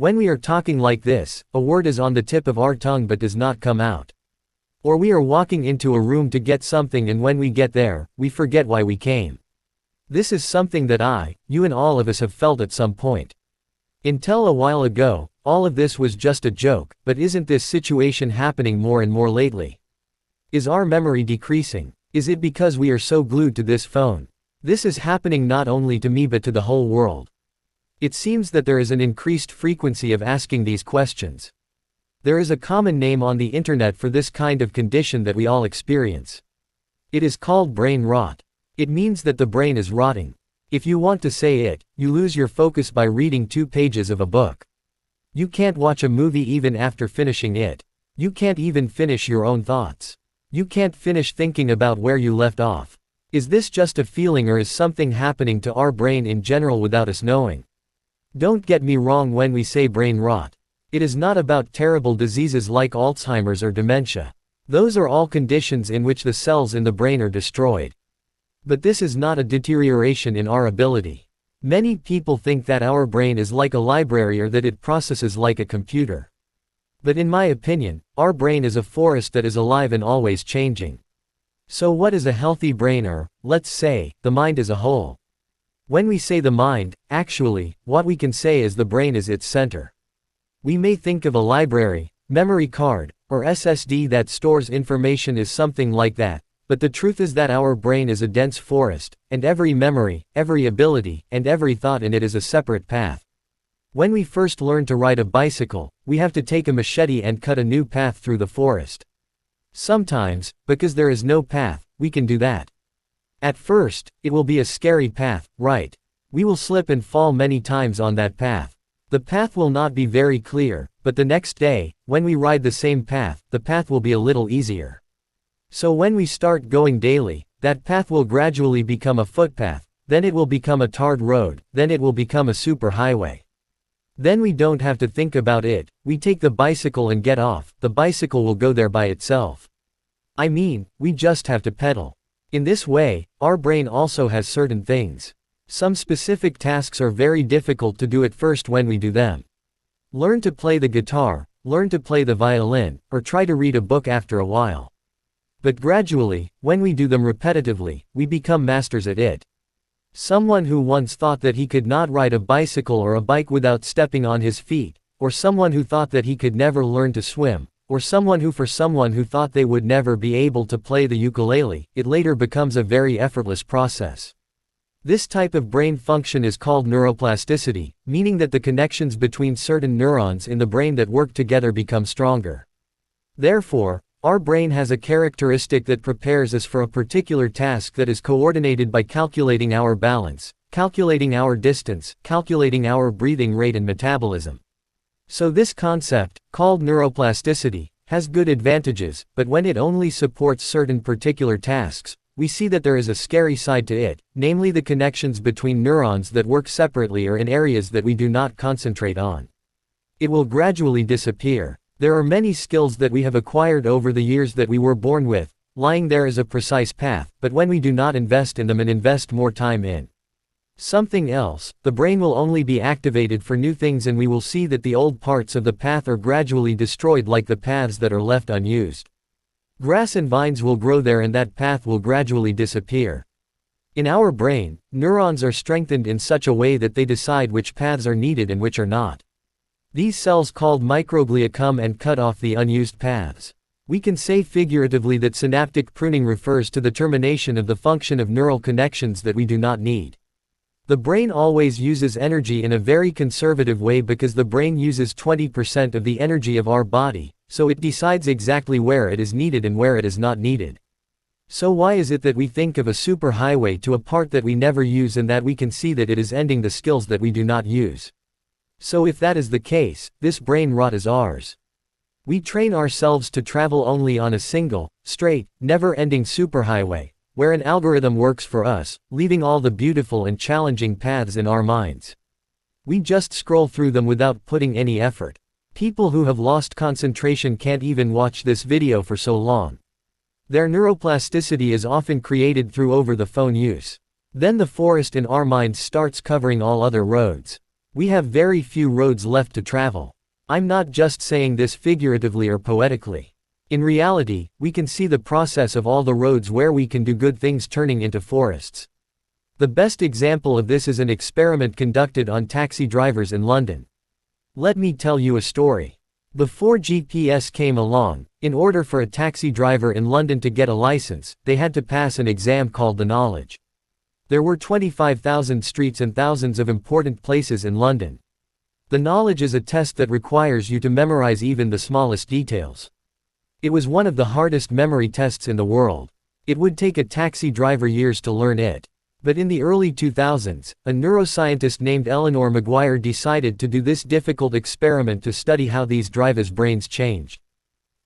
When we are talking like this, a word is on the tip of our tongue but does not come out. Or we are walking into a room to get something and when we get there, we forget why we came. This is something that you and all of us have felt at some point. Until a while ago, all of this was just a joke, but isn't this situation happening more and more lately? Is our memory decreasing? Is it because we are so glued to this phone? This is happening not only to me but to the whole world. It seems that there is an increased frequency of asking these questions. There is a common name on the internet for this kind of condition that we all experience. It is called brain rot. It means that the brain is rotting. If you want to say it, you lose your focus by reading 2 pages of a book. You can't watch a movie even after finishing it. You can't even finish your own thoughts. You can't finish thinking about where you left off. Is this just a feeling or is something happening to our brain in general without us knowing? Don't get me wrong when we say brain rot. It is not about terrible diseases like Alzheimer's or dementia. Those are all conditions in which the cells in the brain are destroyed. But this is not a deterioration in our ability. Many people think that our brain is like a library or that it processes like a computer. But in my opinion, our brain is a forest that is alive and always changing. So what is a healthy brain, or, let's say, the mind as a whole? When we say the mind, actually, what we can say is the brain is its center. We may think of a library, memory card, or SSD that stores information as something like that, but the truth is that our brain is a dense forest, and every memory, every ability, and every thought in it is a separate path. When we first learn to ride a bicycle, we have to take a machete and cut a new path through the forest. Sometimes, because there is no path, we can do that. At first, it will be a scary path, right? We will slip and fall many times on that path. The path will not be very clear, but the next day, when we ride the same path, the path will be a little easier. So when we start going daily, that path will gradually become a footpath, then it will become a tarred road, then it will become a superhighway. Then we don't have to think about it, we take the bicycle and get off, the bicycle will go there by itself. I mean, we just have to pedal. In this way, our brain also has certain things. Some specific tasks are very difficult to do at first when we do them. Learn to play the guitar, learn to play the violin, or try to read a book after a while. But gradually, when we do them repetitively, we become masters at it. Someone who once thought that he could not ride a bicycle or a bike without stepping on his feet, or someone who thought that he could never learn to swim, or someone who thought they would never be able to play the ukulele, it later becomes a very effortless process. This type of brain function is called neuroplasticity, meaning that the connections between certain neurons in the brain that work together become stronger. Therefore, our brain has a characteristic that prepares us for a particular task that is coordinated by calculating our balance, calculating our distance, calculating our breathing rate and metabolism. So this concept, called neuroplasticity, has good advantages, but when it only supports certain particular tasks, we see that there is a scary side to it, namely the connections between neurons that work separately or in areas that we do not concentrate on. It will gradually disappear. There are many skills that we have acquired over the years that we were born with, lying there as a precise path, but when we do not invest in them and invest more time in something else, the brain will only be activated for new things and we will see that the old parts of the path are gradually destroyed like the paths that are left unused. Grass and vines will grow there and that path will gradually disappear. In our brain, neurons are strengthened in such a way that they decide which paths are needed and which are not. These cells called microglia come and cut off the unused paths. We can say figuratively that synaptic pruning refers to the termination of the function of neural connections that we do not need. The brain always uses energy in a very conservative way because the brain uses 20% of the energy of our body, so it decides exactly where it is needed and where it is not needed. So why is it that we think of a superhighway to a part that we never use and that we can see that it is ending the skills that we do not use? So if that is the case, this brain rot is ours. We train ourselves to travel only on a single, straight, never-ending superhighway, where an algorithm works for us, leaving all the beautiful and challenging paths in our minds. We just scroll through them without putting any effort. People who have lost concentration can't even watch this video for so long. Their neuroplasticity is often created through over-the-phone use. Then the forest in our minds starts covering all other roads. We have very few roads left to travel. I'm not just saying this figuratively or poetically. In reality, we can see the process of all the roads where we can do good things turning into forests. The best example of this is an experiment conducted on taxi drivers in London. Let me tell you a story. Before GPS came along, in order for a taxi driver in London to get a license, they had to pass an exam called the Knowledge. There were 25,000 streets and thousands of important places in London. The Knowledge is a test that requires you to memorize even the smallest details. It was one of the hardest memory tests in the world. It would take a taxi driver years to learn it. But in the early 2000s, a neuroscientist named Eleanor Maguire decided to do this difficult experiment to study how these drivers' brains changed.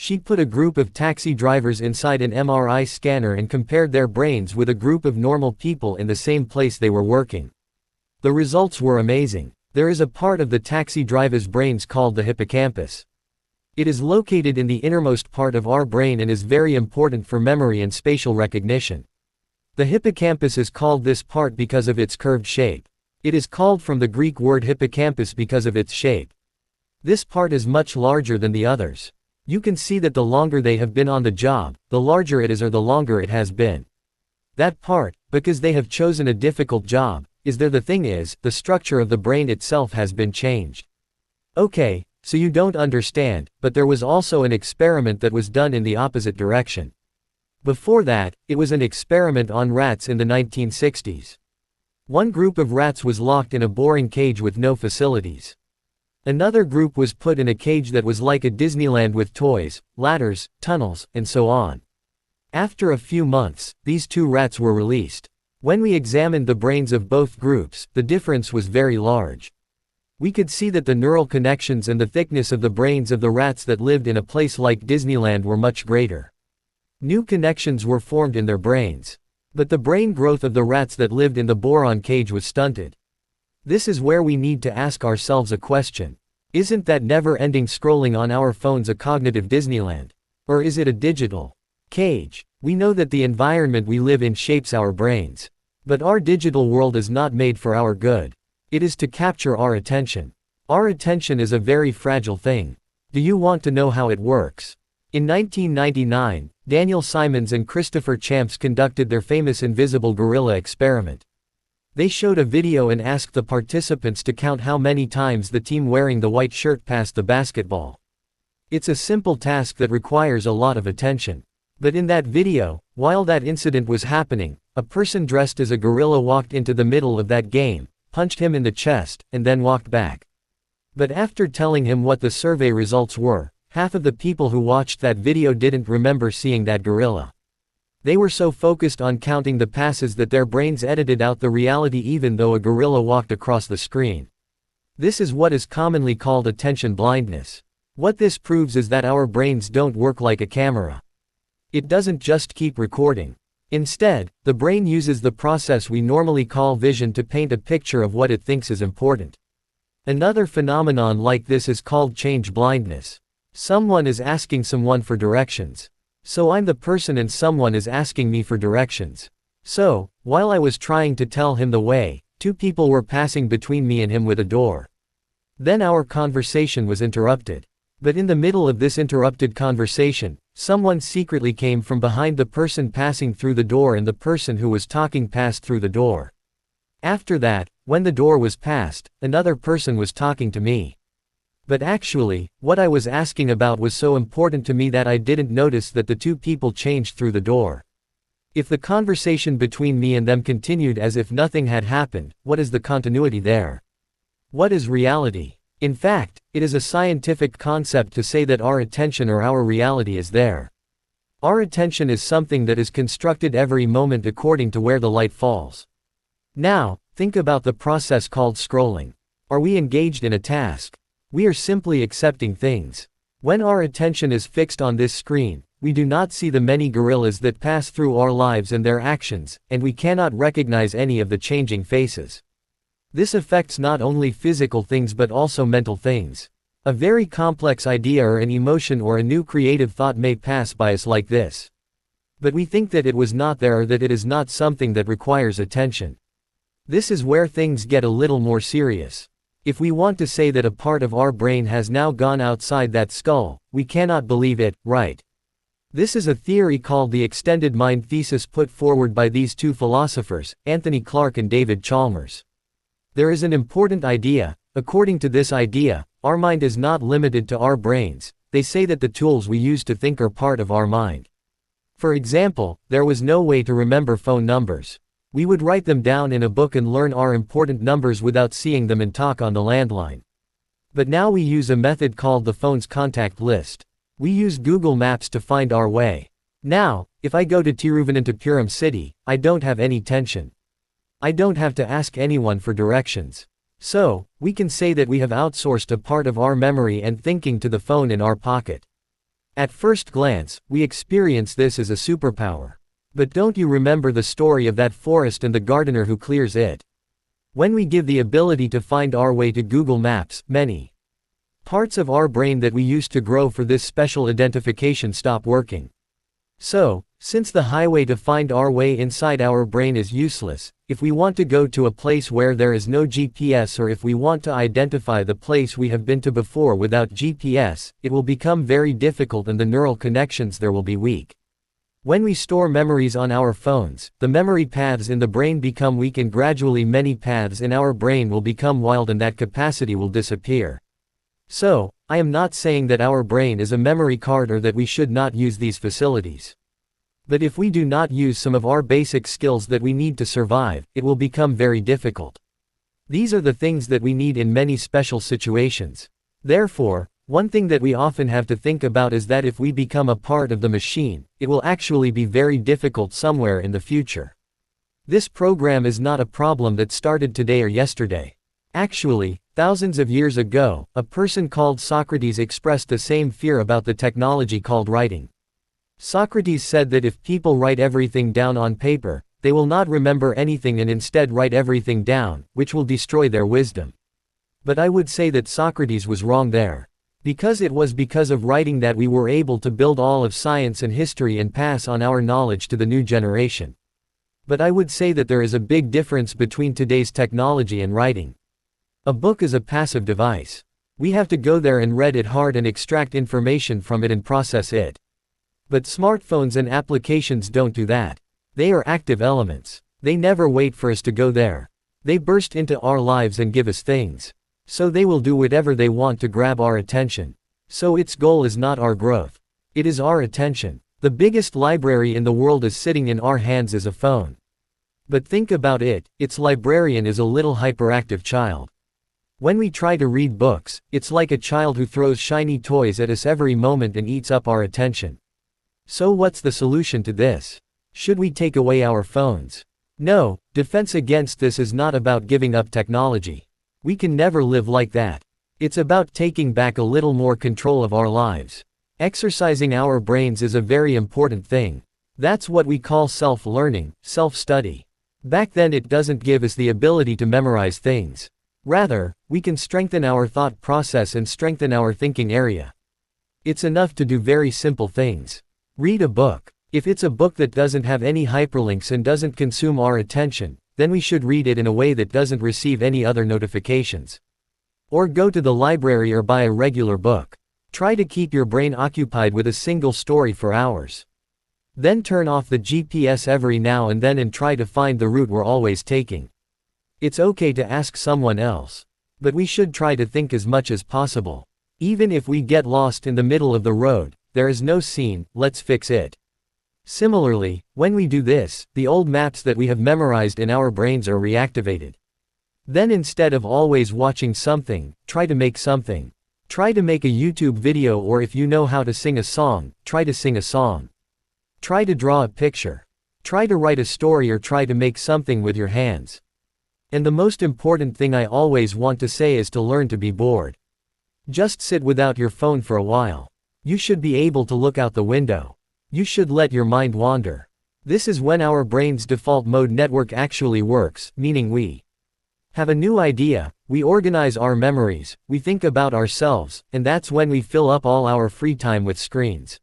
She put a group of taxi drivers inside an MRI scanner and compared their brains with a group of normal people in the same place they were working. The results were amazing. There is a part of the taxi drivers' brains called the hippocampus. It is located in the innermost part of our brain and is very important for memory and spatial recognition. The hippocampus is called this part because of its curved shape. It is called from the Greek word hippocampus because of its shape. This part is much larger than the others. You can see that the longer they have been on the job, the larger it is or the longer it has been. That part, because they have chosen a difficult job, is there. The thing is, the structure of the brain itself has been changed. Okay, so you don't understand, but there was also an experiment that was done in the opposite direction. Before that, it was an experiment on rats in the 1960s. One group of rats was locked in a boring cage with no facilities. Another group was put in a cage that was like a Disneyland with toys, ladders, tunnels, and so on. After a few months, these two rats were released. When we examined the brains of both groups, the difference was very large. We could see that the neural connections and the thickness of the brains of the rats that lived in a place like Disneyland were much greater. New connections were formed in their brains. But the brain growth of the rats that lived in the boron cage was stunted. This is where we need to ask ourselves a question. Isn't that never-ending scrolling on our phones a cognitive Disneyland? Or is it a digital cage? We know that the environment we live in shapes our brains. But our digital world is not made for our good. It is to capture our attention. Our attention is a very fragile thing. Do you want to know how it works? In 1999, Daniel Simons and Christopher Champs conducted their famous invisible gorilla experiment. They showed a video and asked the participants to count how many times the team wearing the white shirt passed the basketball. It's a simple task that requires a lot of attention. But in that video, while that incident was happening, a person dressed as a gorilla walked into the middle of that game, punched him in the chest, and then walked back. But after telling him what the survey results were, half of the people who watched that video didn't remember seeing that gorilla. They were so focused on counting the passes that their brains edited out the reality even though a gorilla walked across the screen. This is what is commonly called attention blindness. What this proves is that our brains don't work like a camera. It doesn't just keep recording. Instead, the brain uses the process we normally call vision to paint a picture of what it thinks is important. Another phenomenon like this is called change blindness. Someone is asking someone for directions. So I'm the person and someone is asking me for directions. So, while I was trying to tell him the way, two people were passing between me and him with a door. Then our conversation was interrupted. But in the middle of this interrupted conversation, someone secretly came from behind the person passing through the door and the person who was talking passed through the door. After that, when the door was passed, another person was talking to me. But actually, what I was asking about was so important to me that I didn't notice that the two people changed through the door. If the conversation between me and them continued as if nothing had happened, what is the continuity there? What is reality? In fact, it is a scientific concept to say that our attention or our reality is there. Our attention is something that is constructed every moment according to where the light falls. Now, think about the process called scrolling. Are we engaged in a task? We are simply accepting things. When our attention is fixed on this screen, we do not see the many gorillas that pass through our lives and their actions, and we cannot recognize any of the changing faces. This affects not only physical things but also mental things. A very complex idea or an emotion or a new creative thought may pass by us like this. But we think that it was not there or that it is not something that requires attention. This is where things get a little more serious. If we want to say that a part of our brain has now gone outside that skull, we cannot believe it, right? This is a theory called the extended mind thesis put forward by these two philosophers, Anthony Clark and David Chalmers. There is an important idea. According to this idea, our mind is not limited to our brains. They say that the tools we use to think are part of our mind. For example, there was no way to remember phone numbers. We would write them down in a book and learn our important numbers without seeing them and talk on the landline. But now we use a method called the phone's contact list. We use Google Maps to find our way. Now, if I go to Tiruvananthapuram city, I don't have any tension. I don't have to ask anyone for directions. So, we can say that we have outsourced a part of our memory and thinking to the phone in our pocket. At first glance, we experience this as a superpower. But don't you remember the story of that forest and the gardener who clears it? When we give the ability to find our way to Google Maps, many parts of our brain that we used to grow for this special identification stop working. So, since the highway to find our way inside our brain is useless, if we want to go to a place where there is no GPS, or if we want to identify the place we have been to before without GPS, it will become very difficult and the neural connections there will be weak. When we store memories on our phones, the memory paths in the brain become weak and gradually many paths in our brain will become wild and that capacity will disappear. So, I am not saying that our brain is a memory card or that we should not use these facilities. But if we do not use some of our basic skills that we need to survive, it will become very difficult. These are the things that we need in many special situations. Therefore, one thing that we often have to think about is that if we become a part of the machine, it will actually be very difficult somewhere in the future. This program is not a problem that started today or yesterday. Actually, thousands of years ago, a person called Socrates expressed the same fear about the technology called writing. Socrates said that if people write everything down on paper, they will not remember anything and instead write everything down, which will destroy their wisdom. But I would say that Socrates was wrong there. Because it was because of writing that we were able to build all of science and history and pass on our knowledge to the new generation. But I would say that there is a big difference between today's technology and writing. A book is a passive device. We have to go there and read it hard and extract information from it and process it. But smartphones and applications don't do that. They are active elements. They never wait for us to go there. They burst into our lives and give us things. So they will do whatever they want to grab our attention. So its goal is not our growth. It is our attention. The biggest library in the world is sitting in our hands as a phone. But think about it, its librarian is a little hyperactive child. When we try to read books, it's like a child who throws shiny toys at us every moment and eats up our attention. So what's the solution to this? Should we take away our phones? No, defense against this is not about giving up technology. We can never live like that. It's about taking back a little more control of our lives. Exercising our brains is a very important thing. That's what we call self-learning, self-study. Back then it doesn't give us the ability to memorize things. Rather, we can strengthen our thought process and strengthen our thinking area. It's enough to do very simple things. Read a book. If it's a book that doesn't have any hyperlinks and doesn't consume our attention, then we should read it in a way that doesn't receive any other notifications. Or go to the library or buy a regular book. Try to keep your brain occupied with a single story for hours. Then turn off the GPS every now and then and try to find the route we're always taking. It's okay to ask someone else. But we should try to think as much as possible. Even if we get lost in the middle of the road, there is no scene, let's fix it. Similarly, when we do this, the old maps that we have memorized in our brains are reactivated. Then instead of always watching something, try to make something. Try to make a YouTube video, or if you know how to sing a song, try to sing a song. Try to draw a picture. Try to write a story or try to make something with your hands. And the most important thing I always want to say is to learn to be bored. Just sit without your phone for a while. You should be able to look out the window. You should let your mind wander. This is when our brain's default mode network actually works, meaning we have a new idea, we organize our memories, we think about ourselves, and that's when we fill up all our free time with screens.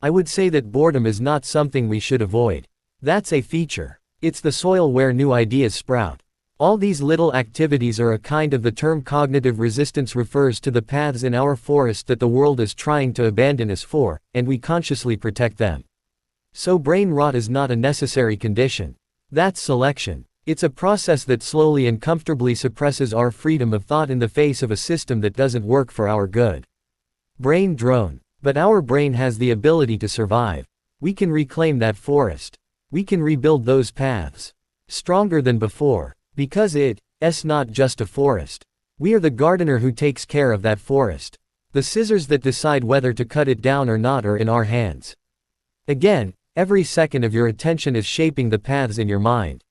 I would say that boredom is not something we should avoid. That's a feature. It's the soil where new ideas sprout. All these little activities are a kind of the term cognitive resistance refers to the paths in our forest that the world is trying to abandon us for, and we consciously protect them. So brain rot is not a necessary condition. That's selection. It's a process that slowly and comfortably suppresses our freedom of thought in the face of a system that doesn't work for our good. Brain drone. But our brain has the ability to survive. We can reclaim that forest. We can rebuild those paths. Stronger than before. Because it's not just a forest. We are the gardener who takes care of that forest. The scissors that decide whether to cut it down or not are in our hands. Again, every second of your attention is shaping the paths in your mind.